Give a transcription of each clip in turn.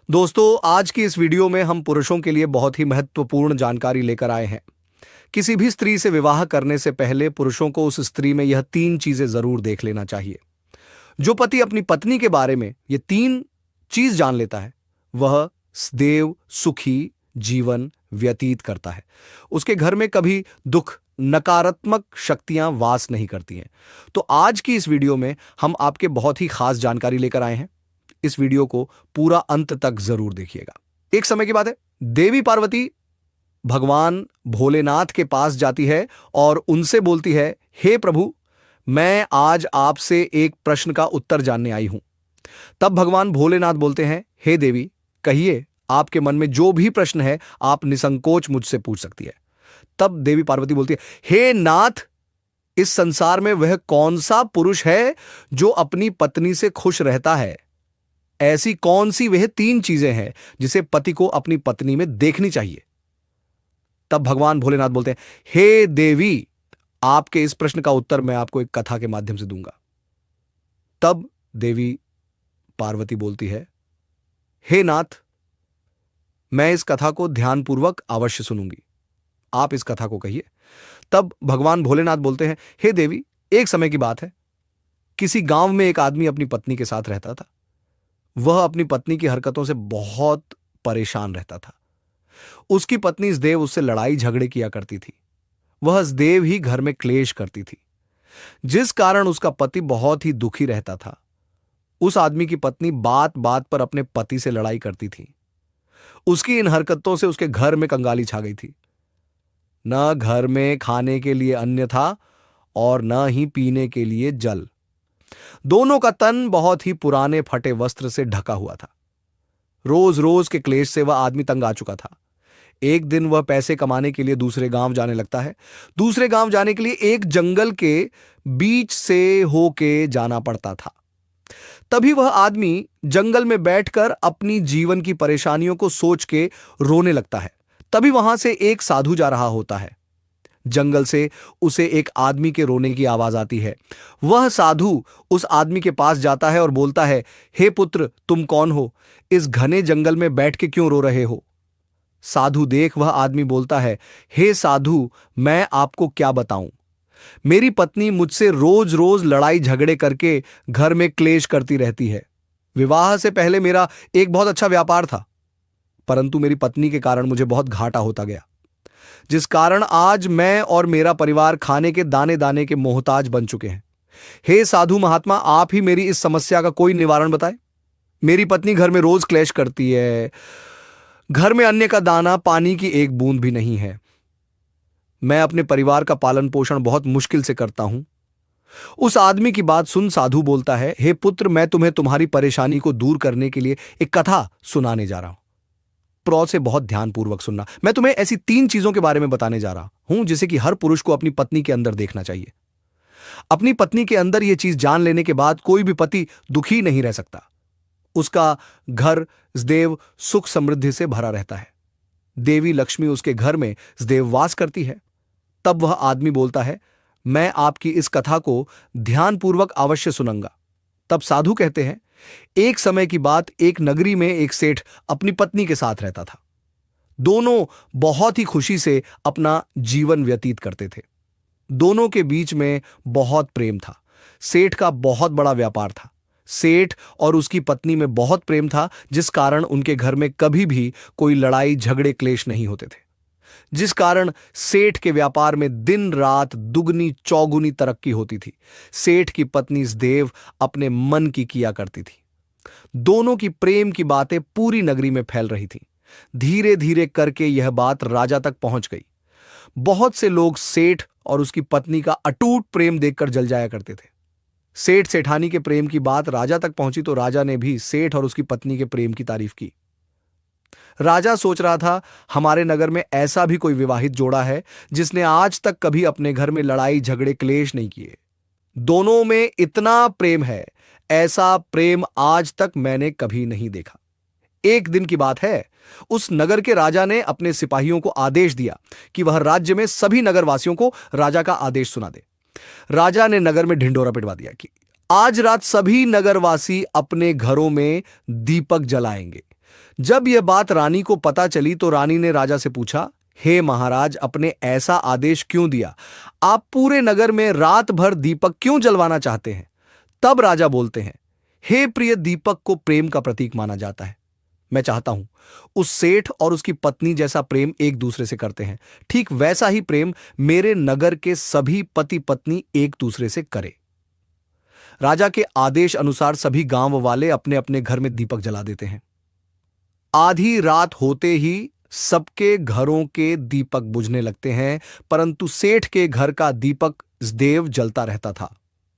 दोस्तों, आज की इस वीडियो में हम पुरुषों के लिए बहुत ही महत्वपूर्ण जानकारी लेकर आए हैं। किसी भी स्त्री से विवाह करने से पहले पुरुषों को उस स्त्री में यह 3 चीजें जरूर देख लेना चाहिए। जो पति अपनी पत्नी के बारे में ये 3 चीज जान लेता है, वह सदैव सुखी जीवन व्यतीत करता है। उसके घर में कभी दुख, नकारात्मक शक्तियां वास नहीं करती हैं। तो आज की इस वीडियो में हम आपके बहुत ही खास जानकारी लेकर आए हैं। इस वीडियो को पूरा अंत तक जरूर देखिएगा। एक समय की बात है, देवी पार्वती भगवान भोलेनाथ के पास जाती है और उनसे बोलती है, हे प्रभु, मैं आज आपसे एक प्रश्न का उत्तर जानने आई हूं। तब भगवान भोलेनाथ बोलते हैं, हे देवी, कहिए, आपके मन में जो भी प्रश्न है आप निसंकोच मुझसे पूछ सकती है। तब देवी पार्वती बोलती है, हे नाथ, इस संसार में वह कौन सा पुरुष है जो अपनी पत्नी से खुश रहता है? ऐसी कौन सी वह 3 चीजें हैं जिसे पति को अपनी पत्नी में देखनी चाहिए? तब भगवान भोलेनाथ बोलते हैं, हे देवी, आपके इस प्रश्न का उत्तर मैं आपको एक कथा के माध्यम से दूंगा। तब देवी पार्वती बोलती है, हे नाथ, मैं इस कथा को ध्यानपूर्वक अवश्य सुनूंगी। आप इस कथा को कहिए। तब भगवान भोलेनाथ बोलते हैं, हे देवी, एक समय की बात है, किसी गांव में एक आदमी अपनी पत्नी के साथ रहता था। वह अपनी पत्नी की हरकतों से बहुत परेशान रहता था। उसकी पत्नी सदैव उससे लड़ाई झगड़े किया करती थी। वह सदैव ही घर में क्लेश करती थी, जिस कारण उसका पति बहुत ही दुखी रहता था। उस आदमी की पत्नी बात बात पर अपने पति से लड़ाई करती थी। उसकी इन हरकतों से उसके घर में कंगाली छा गई थी। न घर में खाने के लिए अन्न था और न ही पीने के लिए जल। दोनों का तन बहुत ही पुराने फटे वस्त्र से ढका हुआ था। रोज रोज के क्लेश से वह आदमी तंग आ चुका था। एक दिन वह पैसे कमाने के लिए दूसरे गांव जाने लगता है। दूसरे गांव जाने के लिए एक जंगल के बीच से होके जाना पड़ता था। तभी वह आदमी जंगल में बैठकर अपनी जीवन की परेशानियों को सोच के रोने लगता है। तभी वहां से एक साधु जा रहा होता है। जंगल से उसे एक आदमी के रोने की आवाज आती है। वह साधु उस आदमी के पास जाता है और बोलता है, हे पुत्र, तुम कौन हो? इस घने जंगल में बैठ के क्यों रो रहे हो? साधु देख वह आदमी बोलता है, हे साधु, मैं आपको क्या बताऊं? मेरी पत्नी मुझसे रोज रोज लड़ाई झगड़े करके घर में क्लेश करती रहती है। विवाह से पहले मेरा एक बहुत अच्छा व्यापार था, परंतु मेरी पत्नी के कारण मुझे बहुत घाटा होता गया, जिस कारण आज मैं और मेरा परिवार खाने के दाने दाने के मोहताज बन चुके हैं। हे साधु महात्मा, आप ही मेरी इस समस्या का कोई निवारण बताएं। मेरी पत्नी घर में रोज क्लेश करती है। घर में अन्न का दाना, पानी की एक बूंद भी नहीं है। मैं अपने परिवार का पालन पोषण बहुत मुश्किल से करता हूं। उस आदमी की बात सुन साधु बोलता है, हे पुत्र, मैं तुम्हें तुम्हारी परेशानी को दूर करने के लिए एक कथा सुनाने जा रहा हूं। प्रो से बहुत ध्यानपूर्वक सुनना। मैं तुम्हें ऐसी 3 चीजों के बारे में बताने जा रहा हूं जिसे कि हर पुरुष को अपनी पत्नी के अंदर देखना चाहिए। अपनी पत्नी के अंदर यह चीज जान लेने के बाद कोई भी पति दुखी नहीं रह सकता। उसका घर सदैव सुख समृद्धि से भरा रहता है। देवी लक्ष्मी उसके घर में सदैव वास करती है। तब वह आदमी बोलता है, मैं आपकी इस कथा को ध्यानपूर्वक अवश्य सुनूंगा। तब साधु कहते हैं, एक समय की बात, एक नगरी में एक सेठ अपनी पत्नी के साथ रहता था। दोनों बहुत ही खुशी से अपना जीवन व्यतीत करते थे। दोनों के बीच में बहुत प्रेम था। सेठ का बहुत बड़ा व्यापार था। सेठ और उसकी पत्नी में बहुत प्रेम था, जिस कारण उनके घर में कभी भी कोई लड़ाई झगड़े क्लेश नहीं होते थे, जिस कारण सेठ के व्यापार में दिन रात दुगनी चौगुनी तरक्की होती थी। सेठ की पत्नी सदैव अपने मन की किया करती थी। दोनों की प्रेम की बातें पूरी नगरी में फैल रही थी। धीरे धीरे करके यह बात राजा तक पहुंच गई। बहुत से लोग सेठ और उसकी पत्नी का अटूट प्रेम देखकर जल जाया करते थे। सेठ सेठानी के प्रेम की बात राजा तक पहुंची तो राजा ने भी सेठ और उसकी पत्नी के प्रेम की तारीफ की। राजा सोच रहा था, हमारे नगर में ऐसा भी कोई विवाहित जोड़ा है जिसने आज तक कभी अपने घर में लड़ाई झगड़े क्लेश नहीं किए। दोनों में इतना प्रेम है, ऐसा प्रेम आज तक मैंने कभी नहीं देखा। एक दिन की बात है, उस नगर के राजा ने अपने सिपाहियों को आदेश दिया कि वह राज्य में सभी नगरवासियों को राजा का आदेश सुना दे। राजा ने नगर में ढिंढोरा पिटवा दिया कि आज रात सभी नगरवासी अपने घरों में दीपक जलाएंगे। जब यह बात रानी को पता चली तो रानी ने राजा से पूछा, हे महाराज, अपने ऐसा आदेश क्यों दिया? आप पूरे नगर में रात भर दीपक क्यों जलवाना चाहते हैं? तब राजा बोलते हैं, हे प्रिय, दीपक को प्रेम का प्रतीक माना जाता है। मैं चाहता हूं उस सेठ और उसकी पत्नी जैसा प्रेम एक दूसरे से करते हैं, ठीक वैसा ही प्रेम मेरे नगर के सभी पति पत्नी एक दूसरे से करे। राजा के आदेश अनुसार सभी गांव वाले अपने अपने घर में दीपक जला देते हैं। आधी रात होते ही सबके घरों के दीपक बुझने लगते हैं, परंतु सेठ के घर का दीपक सदैव जलता रहता था।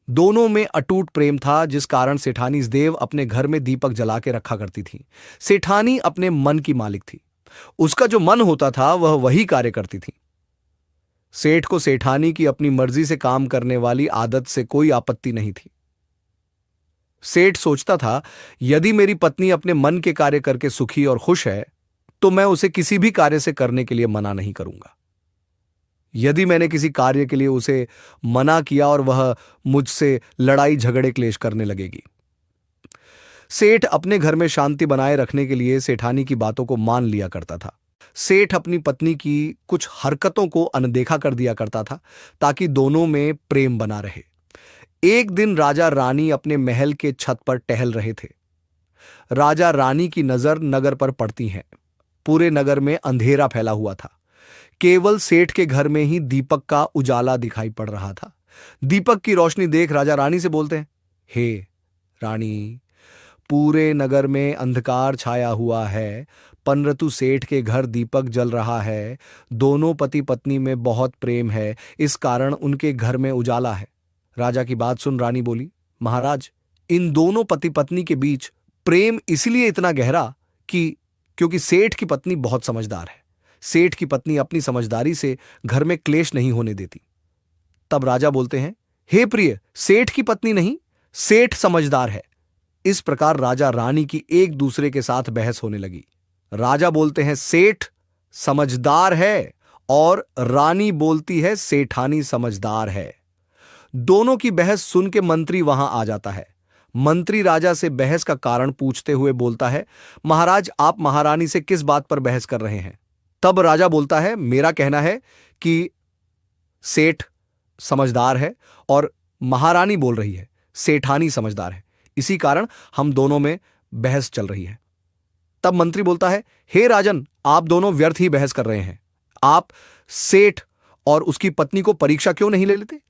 दोनों में अटूट प्रेम था, जिस कारण सेठानी सदैव अपने घर में दीपक जला के रखा करती थी। सेठानी अपने मन की मालिक थी, उसका जो मन होता था वह वही कार्य करती थी। सेठ को सेठानी की अपनी मर्जी से काम करने वाली आदत से कोई आपत्ति नहीं थी। सेठ सोचता था, यदि मेरी पत्नी अपने मन के कार्य करके सुखी और खुश है तो मैं उसे किसी भी कार्य से करने के लिए मना नहीं करूंगा। यदि मैंने किसी कार्य के लिए उसे मना किया और वह मुझसे लड़ाई झगड़े क्लेश करने लगेगी। सेठ अपने घर में शांति बनाए रखने के लिए सेठानी की बातों को मान लिया करता था। सेठ अपनी पत्नी की कुछ हरकतों को अनदेखा कर दिया करता था ताकि दोनों में प्रेम बना रहे। एक दिन राजा रानी अपने महल के छत पर टहल रहे थे। राजा रानी की नजर नगर पर पड़ती है। पूरे नगर में अंधेरा फैला हुआ था, केवल सेठ के घर में ही दीपक का उजाला दिखाई पड़ रहा था। दीपक की रोशनी देख राजा रानी से बोलते हैं, हे रानी, पूरे नगर में अंधकार छाया हुआ है, परंतु सेठ के घर दीपक जल रहा है। दोनों पति पत्नी में बहुत प्रेम है, इस कारण उनके घर में उजाला है। राजा की बात सुन रानी बोली, महाराज, इन दोनों पति पत्नी के बीच प्रेम इसलिए इतना गहरा क्योंकि सेठ की पत्नी बहुत समझदार है। सेठ की पत्नी अपनी समझदारी से घर में क्लेश नहीं होने देती। तब राजा बोलते हैं, हे प्रिय, सेठ की पत्नी नहीं, सेठ समझदार है। इस प्रकार राजा रानी की एक दूसरे के साथ बहस होने लगी। राजा बोलते हैं, सेठ समझदार है, और रानी बोलती है, सेठानी समझदार है। दोनों की बहस सुन के मंत्री वहां आ जाता है। मंत्री राजा से बहस का कारण पूछते हुए बोलता है, महाराज, आप महारानी से किस बात पर बहस कर रहे हैं? तब राजा बोलता है, मेरा कहना है कि सेठ समझदार है और महारानी बोल रही है सेठानी समझदार है, इसी कारण हम दोनों में बहस चल रही है। तब मंत्री बोलता है, हे राजन, आप दोनों व्यर्थ ही बहस कर रहे हैं। आप सेठ और उसकी पत्नी को परीक्षा क्यों नहीं ले लेते?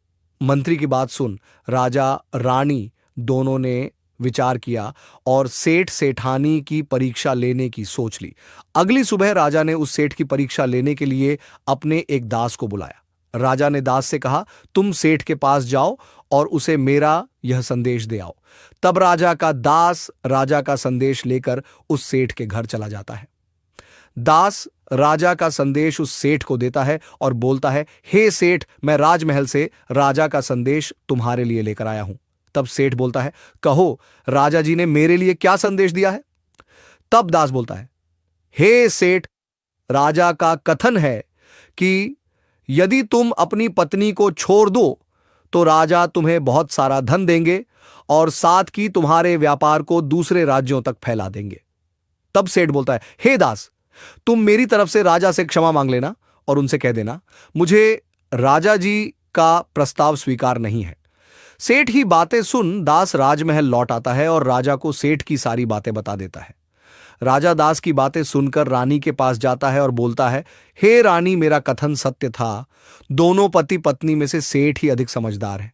मंत्री की बात सुन राजा रानी दोनों ने विचार किया और सेठ सेठानी की परीक्षा लेने की सोच ली। अगली सुबह राजा ने उस सेठ की परीक्षा लेने के लिए अपने एक दास को बुलाया। राजा ने दास से कहा, तुम सेठ के पास जाओ और उसे मेरा यह संदेश दे आओ। तब राजा का दास राजा का संदेश लेकर उस सेठ के घर चला जाता है। दास राजा का संदेश उस सेठ को देता है और बोलता है, हे सेठ, मैं राजमहल से राजा का संदेश तुम्हारे लिए लेकर आया हूं। तब सेठ बोलता है, कहो, राजा जी ने मेरे लिए क्या संदेश दिया है? तब दास बोलता है, हे सेठ, राजा का कथन है कि यदि तुम अपनी पत्नी को छोड़ दो तो राजा तुम्हें बहुत सारा धन देंगे और साथ की तुम्हारे व्यापार को दूसरे राज्यों तक फैला देंगे। तब सेठ बोलता है, हे दास, तुम मेरी तरफ से राजा से क्षमा मांग लेना और उनसे कह देना, मुझे राजा जी का प्रस्ताव स्वीकार नहीं है। सेठ की बातें सुन दास राजमहल लौट आता है और राजा को सेठ की सारी बातें बता देता है। राजा दास की बातें सुनकर रानी के पास जाता है और बोलता है, हे रानी, मेरा कथन सत्य था। दोनों पति पत्नी में से सेठ ही अधिक समझदार है।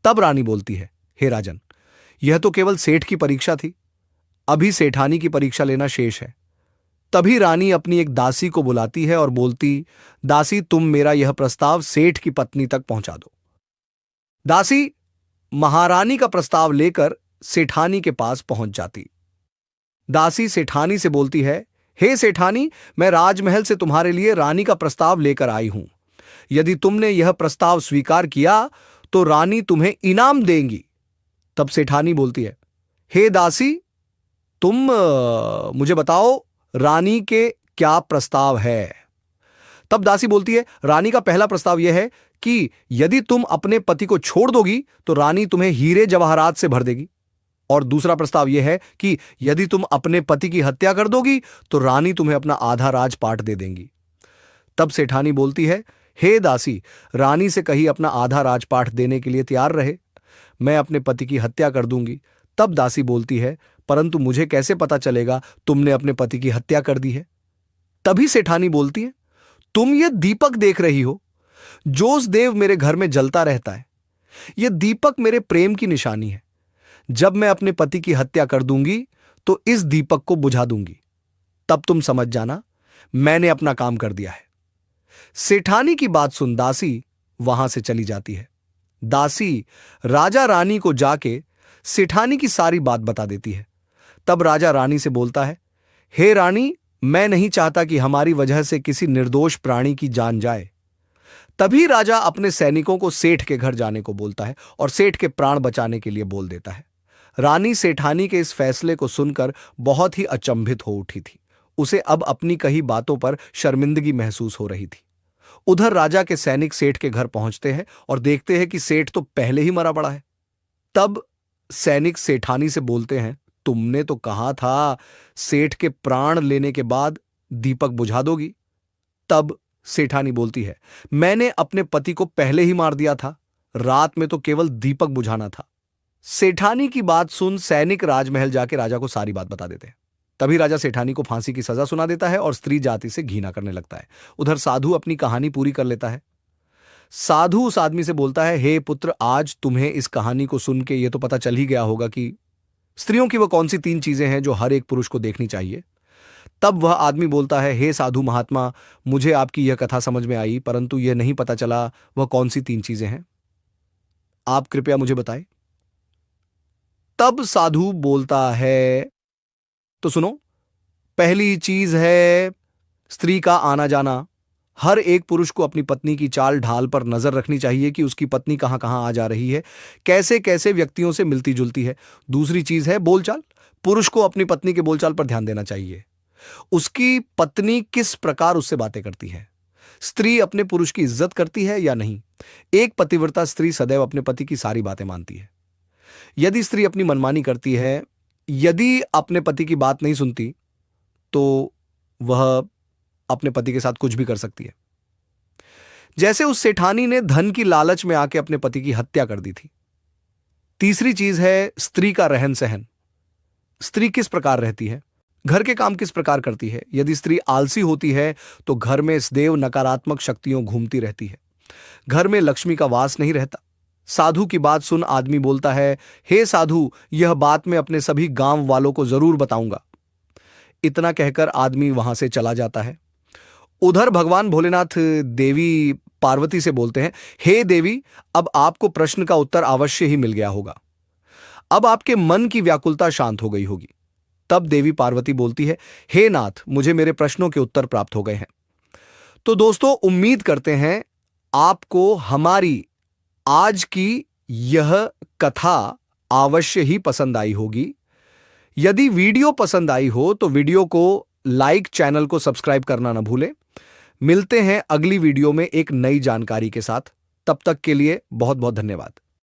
तब रानी बोलती है, हे राजन, यह तो केवल सेठ की परीक्षा थी, अभी सेठानी की परीक्षा लेना शेष है। तभी रानी अपनी एक दासी को बुलाती है और बोलती, दासी, तुम मेरा यह प्रस्ताव सेठ की पत्नी तक पहुंचा दो। दासी महारानी का प्रस्ताव लेकर सेठानी के पास पहुंच जाती। दासी सेठानी से बोलती है, हे सेठानी, मैं राजमहल से तुम्हारे लिए रानी का प्रस्ताव लेकर आई हूं। यदि तुमने यह प्रस्ताव स्वीकार किया तो रानी तुम्हें इनाम देंगी। तब सेठानी बोलती है, हे दासी, तुम मुझे बताओ रानी के क्या प्रस्ताव है? तब दासी बोलती है, रानी का पहला प्रस्ताव यह है कि यदि तुम अपने पति को छोड़ दोगी तो रानी तुम्हें हीरे जवाहरात से भर देगी। और दूसरा प्रस्ताव यह है कि यदि तुम अपने पति की हत्या कर दोगी तो रानी तुम्हें अपना आधा राजपाट दे देंगी। तब सेठानी बोलती है, हे दासी, रानी से कही अपना आधा राजपाट देने के लिए तैयार रहे, मैं अपने पति की हत्या कर दूंगी। तब दासी बोलती है, परंतु मुझे कैसे पता चलेगा तुमने अपने पति की हत्या कर दी है? तभी सेठानी बोलती है, तुम ये दीपक देख रही हो, जोस देव मेरे घर में जलता रहता है। यह दीपक मेरे प्रेम की निशानी है। जब मैं अपने पति की हत्या कर दूंगी तो इस दीपक को बुझा दूंगी। तब तुम समझ जाना मैंने अपना काम कर दिया है। सेठानी की बात सुन दासी वहां से चली जाती है। दासी राजा रानी को जाके सेठानी की सारी बात बता देती है। तब राजा रानी से बोलता है, हे रानी, मैं नहीं चाहता कि हमारी वजह से किसी निर्दोष प्राणी की जान जाए। तभी राजा अपने सैनिकों को सेठ के घर जाने को बोलता है और सेठ के प्राण बचाने के लिए बोल देता है। रानी सेठानी के इस फैसले को सुनकर बहुत ही अचंभित हो उठी थी। उसे अब अपनी कही बातों पर शर्मिंदगी महसूस हो रही थी। उधर राजा के सैनिक सेठ के घर पहुंचते हैं और देखते हैं कि सेठ तो पहले ही मरा पड़ा है। तब सैनिक सेठानी से बोलते हैं, तुमने तो कहा था सेठ के प्राण लेने के बाद दीपक बुझा दोगी। तब सेठानी बोलती है, मैंने अपने पति को पहले ही मार दिया था, रात में तो केवल दीपक बुझाना था। सेठानी की बात सुन सैनिक राजमहल जाके राजा को सारी बात बता देते हैं। तभी राजा सेठानी को फांसी की सजा सुना देता है और स्त्री जाति से घृणा करने लगता है। उधर साधु अपनी कहानी पूरी कर लेता है। साधु उस आदमी से बोलता है, हे पुत्र, आज तुम्हें इस कहानी को सुन के यह तो पता चल ही गया होगा कि स्त्रियों की वह कौन सी 3 चीजें हैं जो हर एक पुरुष को देखनी चाहिए। तब वह आदमी बोलता है, हे साधु महात्मा, मुझे आपकी यह कथा समझ में आई, परंतु यह नहीं पता चला वह कौन सी 3 चीजें हैं, आप कृपया मुझे बताएं। तब साधु बोलता है, तो सुनो, पहली चीज है स्त्री का आना जाना। हर एक पुरुष को अपनी पत्नी की चाल ढाल पर नजर रखनी चाहिए कि उसकी पत्नी कहां कहां आ जा रही है, कैसे कैसे व्यक्तियों से मिलती जुलती है। दूसरी चीज है बोलचाल। पुरुष को अपनी पत्नी के बोलचाल पर ध्यान देना चाहिए, उसकी पत्नी किस प्रकार उससे बातें करती है, स्त्री अपने पुरुष की इज्जत करती है या नहीं। एक पतिव्रता स्त्री सदैव अपने पति की सारी बातें मानती है। यदि स्त्री अपनी मनमानी करती है, यदि अपने पति की बात नहीं सुनती, तो वह अपने पति के साथ कुछ भी कर सकती है। जैसे उस सेठानी ने धन की लालच में आके अपने पति की हत्या कर दी थी। तीसरी चीज है स्त्री का रहन सहन। स्त्री किस प्रकार रहती है, घर के काम किस प्रकार करती है। यदि स्त्री आलसी होती है तो घर में सदैव नकारात्मक शक्तियों घूमती रहती है, घर में लक्ष्मी का वास नहीं रहता। साधु की बात सुन आदमी बोलता है, हे साधु, यह बात मैं अपने सभी गांव वालों को जरूर बताऊंगा। इतना कहकर आदमी वहां से चला जाता है। उधर भगवान भोलेनाथ देवी पार्वती से बोलते हैं, हे देवी, अब आपको प्रश्न का उत्तर अवश्य ही मिल गया होगा। अब आपके मन की व्याकुलता शांत हो गई होगी। तब देवी पार्वती बोलती है, हे नाथ, मुझे मेरे प्रश्नों के उत्तर प्राप्त हो गए हैं। तो दोस्तों, उम्मीद करते हैं आपको हमारी आज की यह कथा अवश्य ही पसंद आई होगी। यदि वीडियो पसंद आई हो तो वीडियो को लाइक, चैनल को सब्सक्राइब करना ना भूलें। मिलते हैं अगली वीडियो में एक नई जानकारी के साथ। तब तक के लिए बहुत बहुत धन्यवाद।